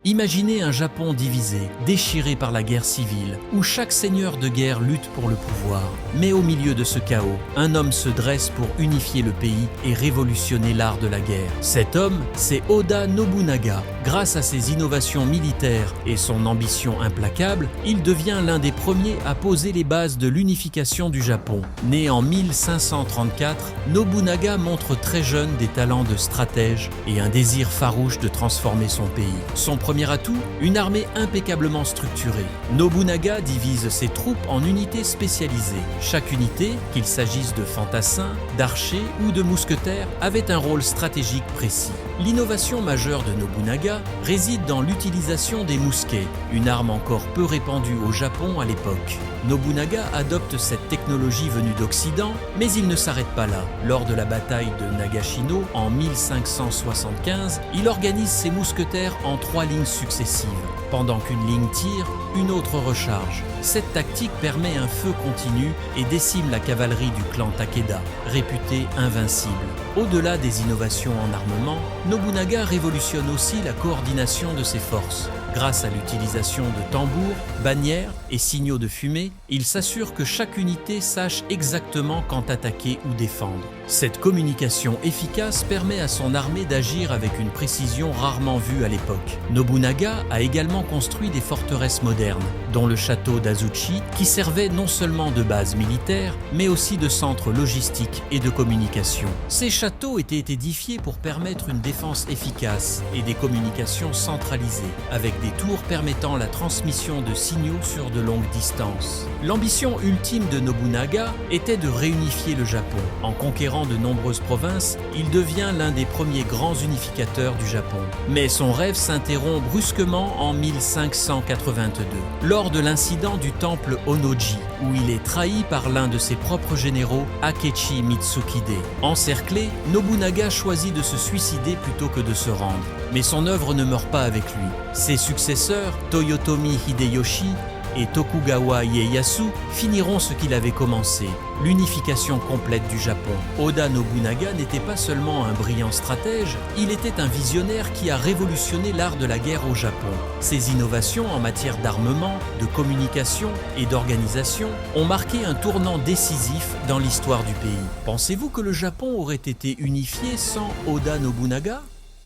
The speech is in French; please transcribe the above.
Imaginez un Japon divisé, déchiré par la guerre civile, où chaque seigneur de guerre lutte pour le pouvoir. Mais au milieu de ce chaos, un homme se dresse pour unifier le pays et révolutionner l'art de la guerre. Cet homme, c'est Oda Nobunaga. Grâce à ses innovations militaires et son ambition implacable, il devient l'un des premiers à poser les bases de l'unification du Japon. Né en 1534, Nobunaga montre très jeune des talents de stratège et un désir farouche de transformer son pays. Son premier atout, une armée impeccablement structurée. Nobunaga divise ses troupes en unités spécialisées. Chaque unité, qu'il s'agisse de fantassins, d'archers ou de mousquetaires, avait un rôle stratégique précis. L'innovation majeure de Nobunaga réside dans l'utilisation des mousquets, une arme encore peu répandue au Japon à l'époque. Nobunaga adopte cette technologie venue d'Occident, mais il ne s'arrête pas là. Lors de la bataille de Nagashino en 1575, il organise ses mousquetaires en 3 lignes successives. Pendant qu'une ligne tire, une autre recharge. Cette tactique permet un feu continu et décime la cavalerie du clan Takeda, réputée invincible. Au-delà des innovations en armement, Nobunaga révolutionne aussi la coordination de ses forces. Grâce à l'utilisation de tambours, bannières et signaux de fumée, il s'assure que chaque unité sache exactement quand attaquer ou défendre. Cette communication efficace permet à son armée d'agir avec une précision rarement vue à l'époque. Nobunaga a également construit des forteresses modernes, dont le château d'Azuchi, qui servait non seulement de base militaire, mais aussi de centre logistique et de communication. Ces châteaux étaient édifiés pour permettre une défense efficace et des communications centralisées, avec des tours permettant la transmission de signaux sur de longues distances. L'ambition ultime de Nobunaga était de réunifier le Japon. En conquérant de nombreuses provinces, il devient l'un des premiers grands unificateurs du Japon. Mais son rêve s'interrompt brusquement en 1582, lors de l'incident du temple Onnoji, où il est trahi par l'un de ses propres généraux, Akechi Mitsukide. Encerclé, Nobunaga choisit de se suicider plutôt que de se rendre. Mais son œuvre ne meurt pas avec lui. Ses successeurs, Toyotomi Hideyoshi et Tokugawa Ieyasu, finiront ce qu'il avait commencé, l'unification complète du Japon. Oda Nobunaga n'était pas seulement un brillant stratège, il était un visionnaire qui a révolutionné l'art de la guerre au Japon. Ses innovations en matière d'armement, de communication et d'organisation ont marqué un tournant décisif dans l'histoire du pays. Pensez-vous que le Japon aurait été unifié sans Oda Nobunaga ?